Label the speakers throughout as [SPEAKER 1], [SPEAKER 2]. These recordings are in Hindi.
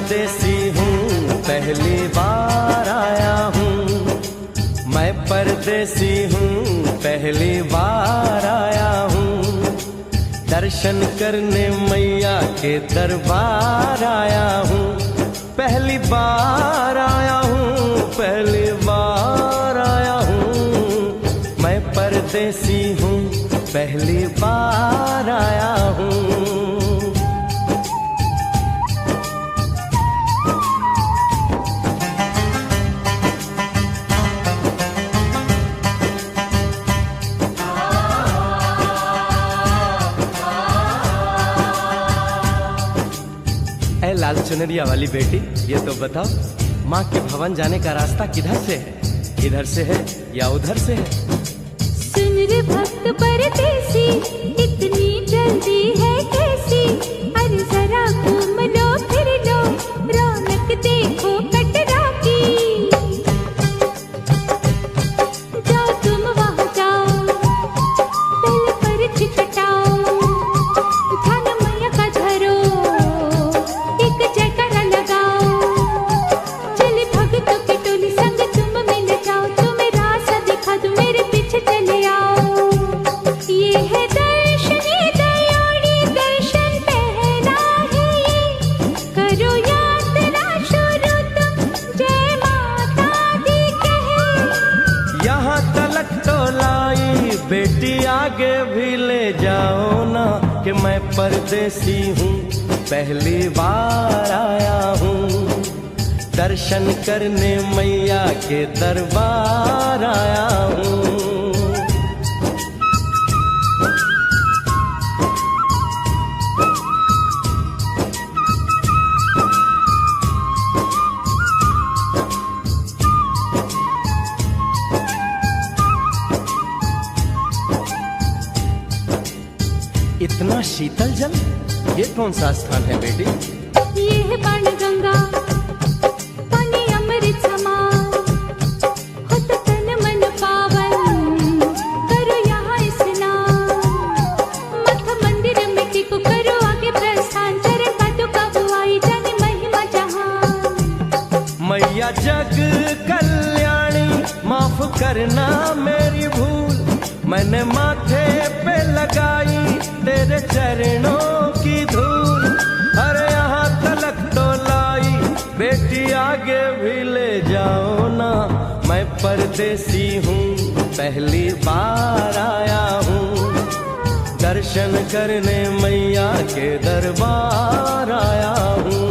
[SPEAKER 1] परदेसी हूँ, पहली बार आया हूँ। मैं परदेसी हूँ, पहली बार आया हूँ। दर्शन करने मैया के दरबार आया हूँ। पहली बार आया हूँ, पहली बार आया हूँ। मैं परदेसी हूँ, पहली बार आया हूँ। लाल चुनरिया वाली बेटी, ये तो बताओ, माँ के भवन जाने का रास्ता किधर से है? इधर से है या उधर से है?
[SPEAKER 2] सुन रे भक्त परदेसी, इतनी जल्दी है कैसी? अरे जरा घूम लो फिर लो, रौनक देखो कटरा की। जाओ तुम वहाँ जाओ, दिल पर छिकटाओ, ध्यान मैया का धरो, जयकारा लगाओ। चले भक्तों की टोली संग तुम मिल जाओ, तुम्हें रास्ता दिखा दूं, मेरे पीछे चले आओ। ये है दर्शन, ये दयाड़ी दर्शन पहला है ये। करो यात्रा शुरू तुम, जय माता दी कहे।
[SPEAKER 1] यहाँ तलक तो लाई बेटी, आगे भी ले जाओ ना, कि मैं परदेसी हूँ, पहली बार आया हूँ। दर्शन करने मैया के दरबार आया हूँ। इतना शीतल जल, ये कौन सा स्थान है बेटी?
[SPEAKER 2] ये है बाण गंगा, पानी अमृत समान, होत तन मन पावन, करो यहाँ स्नान। मठ मंदिर में टिको, करो आगे प्रस्थान, चरण पादुका बुआई, जाने महिमा जहान।
[SPEAKER 1] मैया जग कल्याणी, माफ करना मेरी भूल, मैंने माथे पे लगाई तेरे चरणों की धूल। अरे यहाँ तलक तो लाई बेटी, आगे भी ले जाओ ना, मैं परदेसी हूँ, पहली बार आया हूँ। दर्शन करने मैया के दरबार आया हूँ।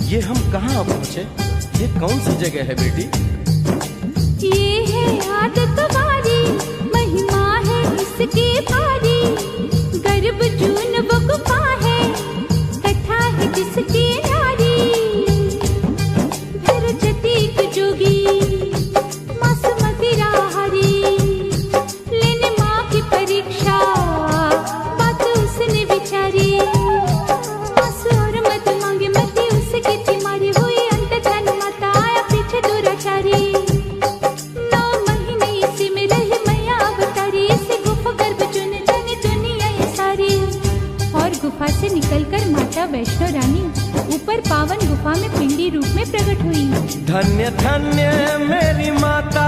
[SPEAKER 1] ये हम कहाँ पहुँचे? ये कौन सी जगह है बेटी?
[SPEAKER 2] ये है आदत वाली, महिमा है इसकी भारी। गर्भ जून वो गुफा है, कथा है जिसकी नारी। भर जतीक जोगी, मास मदिरा हरी, लेने माँ की परीक्षा, बात उसने विचारी। मास और मत मांगे, मती उसकी चिमारी, हुई अंत धन माता, आया पीछे दुराचारी। 9 महीने इसी में रही मैया अवतारी, इसी गुफा गर्भ चुन जाने दुनिया ये सारी। और गुफा से निकलकर माता वैष्णो रानी ऊपर पावन गुफा में पिंडी रूप में प्रकट हुई।
[SPEAKER 1] धन्य धन्य मेरी माता,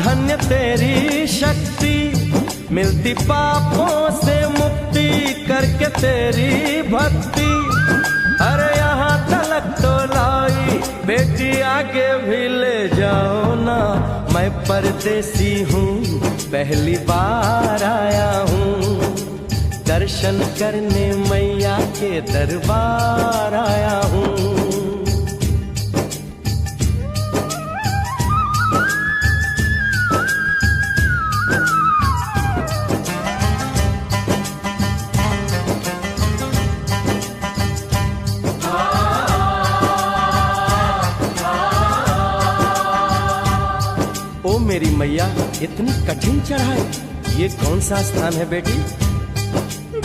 [SPEAKER 1] धन्य तेरी शक्ति, मिलती पापों से मुक्ति करके तेरी भक्ति। अरे यहाँ तलक तो लाई बेटी, आगे भी ले जाओ ना, मैं परदेसी हूँ, पहली बार आया हूँ। दर्शन करने मैया के दरबार आया हूँ। मेरी मैया, इतनी कठिन चढ़ाई, ये कौन सा स्थान है बेटी?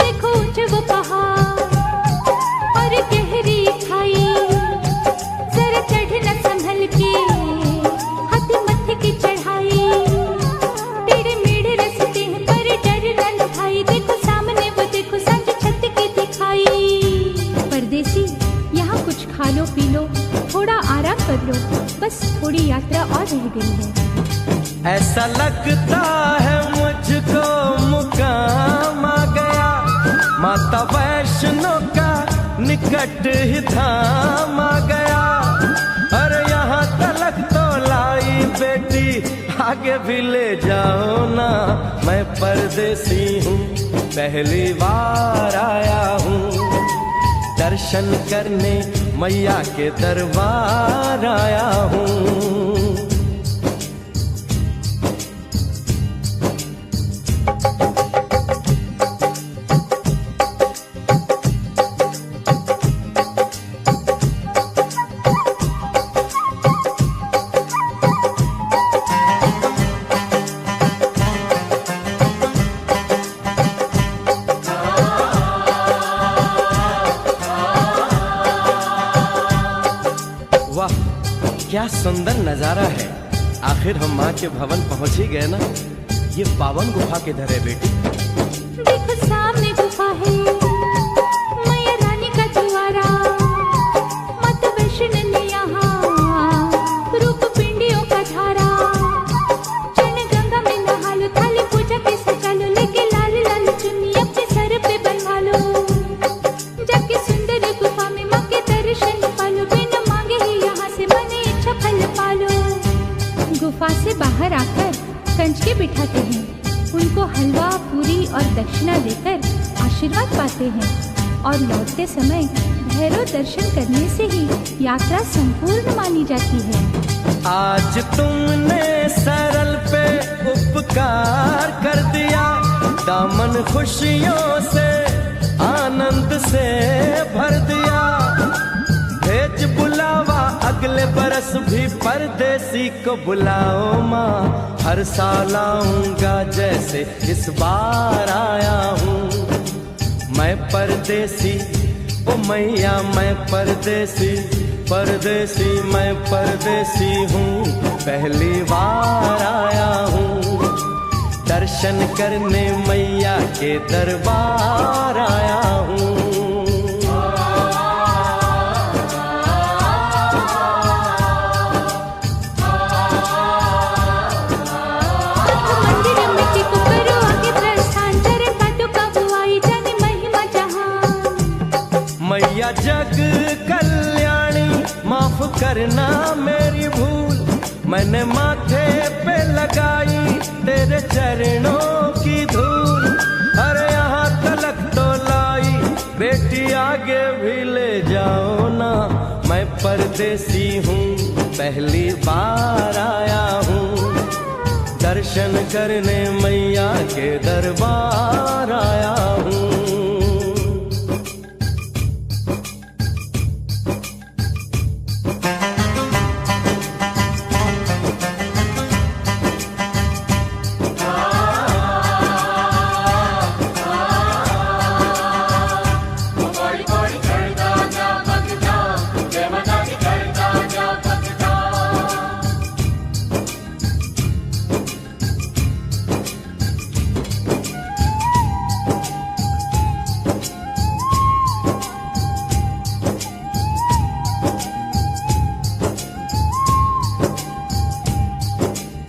[SPEAKER 2] देखो ऊंचे वो पहाड़ और गहरी खाई, जरा चढ़ना संभल के, हाथी मत्थे की चढ़ाई, टेढ़े मेढ़े रास्ते हैं पर डरना न भाई, देखो सामने वो देखो सांझ छत की दिखाई। परदेसी यहाँ कुछ खा लो पी लो, थोड़ा आराम कर लो, बस थोड़ी यात्रा और रह गई है।
[SPEAKER 1] ऐसा लगता है मुझको मुकाम आ गया, माता वैष्णो का निकट ही धाम आ गया। अरे यहाँ तलक तो लाई बेटी, आगे भी ले जाओ ना, मैं परदेसी हूँ, पहली बार आया हूँ, दर्शन करने मैया के दरबार आया हूँ। वाह, क्या सुंदर नजारा है। आखिर हम माँ के भवन पहुँच ही गए ना। ये पावन गुफा किधर है बेटी?
[SPEAKER 2] देखो सामने गुफा है, मैया रानी का द्वारा, माता वैष्णो ने यहाँ रूप पिंडियों का धारा, चरण गंगा में नहा लो, थाली पूजा के सजा लो, लेके लाल लाल चुन्नी अपने सर पे बनवा लो, जाके सुंदर गुफा में माँ के दर्शन पालो, बिना मांगे ही यहाँ से मन इच्छा फल पालो। गुफा से बाहर आकर कंचके बिठाते हैं, उनको हलवा पूरी और दक्षिणा देकर आशीर्वाद पाते हैं, और लौटते समय भैरव दर्शन करने से ही यात्रा संपूर्ण मानी जाती है।
[SPEAKER 1] आज तुमने सरल पे उपकार कर दिया, दामन खुशियों से आनंद से भर दिया, भेज बुलावा अगले बरस भी परदेसी को बुलाओ माँ, हर साल आऊंगा जैसे इस बार आया हूँ। मैं परदेसी ओ मैया, मैं परदेसी, परदेसी मैं परदेसी हूँ, पहली बार आया हूँ, दर्शन करने मैया के दरबार आया हूँ। मैया जग कल्याणी, माफ करना मेरी भूल, मैंने माथे पे लगाई तेरे चरणों की धूल। अरे यहाँ तलक तो लाई बेटी, आगे भी ले जाओ ना, मैं परदेसी हूँ, पहली बार आया हूँ, दर्शन करने मैया के दरबार आया हूँ।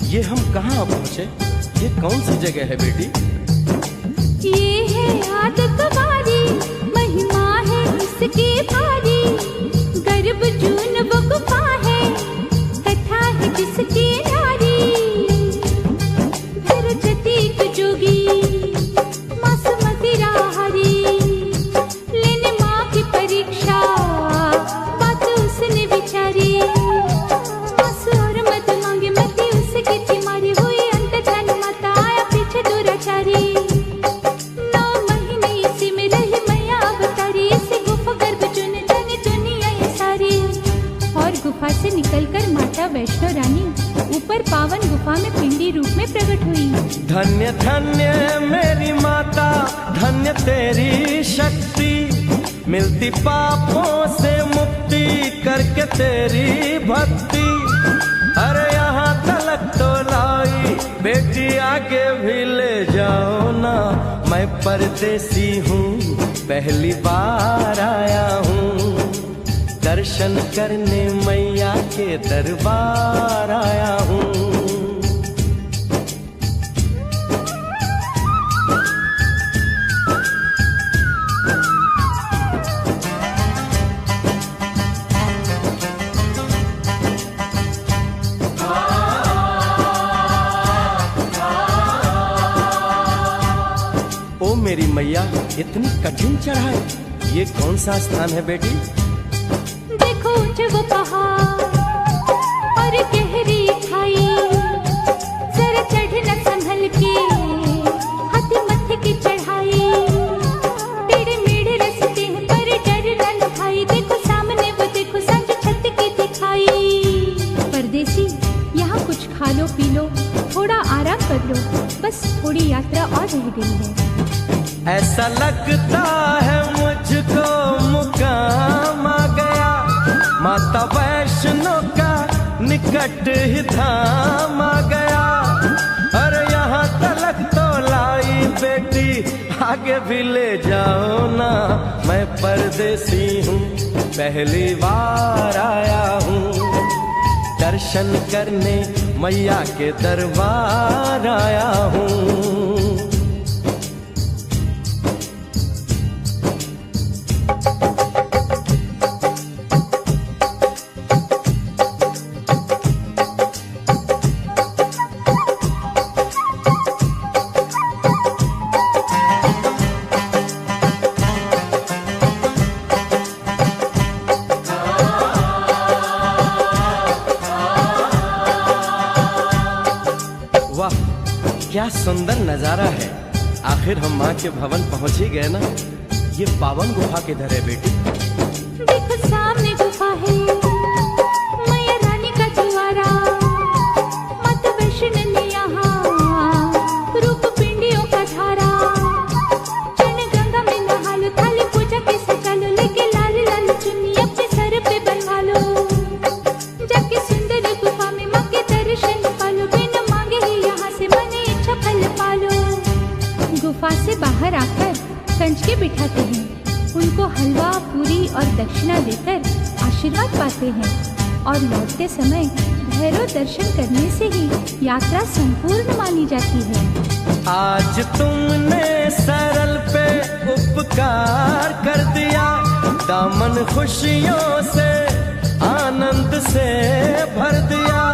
[SPEAKER 1] ये हम कहाँ पहुँचे? ये कौन सी जगह है बेटी?
[SPEAKER 2] ये है आदत वारी, महिमा है इसकी भारी, गर्भ जून वो गुफा है, कथा है जिसकी नारी, फिर जतीक जोगी मास मदिरा हरी, लेने माँ की परीक्षा बात उसने विचारी, मास और मत मांगे मती उसकी चिमारी, हुई अंत जान माता आया पीछे दुराचारी, 9 महीने इसी में रही मैया अवतारी, इसी गुफा गर्भ चुन जाने दुनिया ये सारी। और गुफा से निकलकर माता वैष्णो रानी ऊपर पावन गुफा में पिंडी
[SPEAKER 1] धन्य धन्य मेरी माता, धन्य तेरी शक्ति, मिलती पापों से मुक्ति करके तेरी भक्ति। अरे यहाँ तलक तो लाई बेटी, आगे भी ले जाओ ना। मैं परदेसी हूँ, पहली बार आया हूँ, दर्शन करने मैया के दरबार आया हूँ। ओ मेरी मैया, इतनी कठिन चढ़ाई, ये कौन सा स्थान है बेटी?
[SPEAKER 2] देखो ऊंचे वो पहाड़ और गहरी खाई, जरा चढ़ना संभल के, हाथी मत्थे की चढ़ाई। टेढ़े मेढ़े रास्ते हैं पर डरना न भाई, देखो सामने वो देखो सांझ छत की दिखाई। परदेसी यहाँ कुछ खा लो पी लो, थोड़ा आराम कर लो, बस थोड़ी यात्रा और रह गई है।
[SPEAKER 1] ऐसा लगता है मुझको मुकाम आ गया, माता वैष्णो का निकट ही धाम आ गया। अरे यहाँ तलक तो लाई बेटी, आगे भी ले जाओ ना। मैं परदेसी हूँ, पहली बार आया हूँ, दर्शन करने मैया के दरबार आया हूँ। वाह, क्या सुंदर नजारा है। आखिर हम माँ के भवन पहुँच ही गए ना। ये पावन गुफा किधर है बेटी?
[SPEAKER 2] देखो सामने गुफा है, मैया रानी का द्वारा। माता वैष्णो ने यहाँ रूप पिंडियों का धारा। चरण गंगा में नहा लो, थाली पूजा के सजा लो, लेके लाल लाल चुन्नी अपने सर पे बनवा लो। जाके सुंदर गुफा में माँ के दर्शन पालो, बिना मांगे ही यहाँ से मन इच्छा फल पालो। गुफा से बाहर आकर कंच के बिठाते हैं, उनको हलवा पूरी और दक्षिणा देकर आशीर्वाद पाते हैं, और लौटते समय भैरव दर्शन करने से ही यात्रा संपूर्ण मानी जाती है।
[SPEAKER 1] आज तुमने सरल पे उपकार कर दिया, दामन खुशियों से आनंद से भर दिया।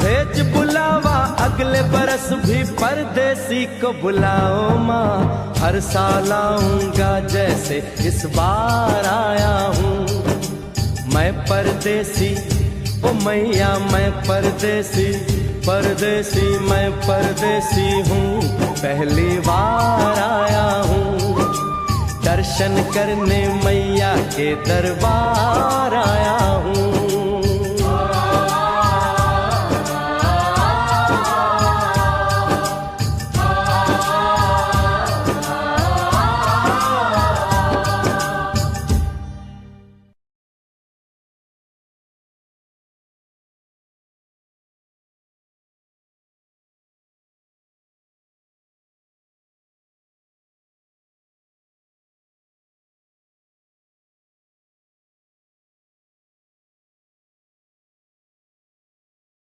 [SPEAKER 1] भेज बुलावा अगले बरस भी परदेसी को बुलाओ माँ, हर साल आऊंगा जैसे इस बार आया हूँ। मैं परदेसी, ओ मैया मैं परदेसी, परदेसी मैं परदेसी हूँ, पहली बार आया हूँ, दर्शन करने मैया के दरबार आया हूँ।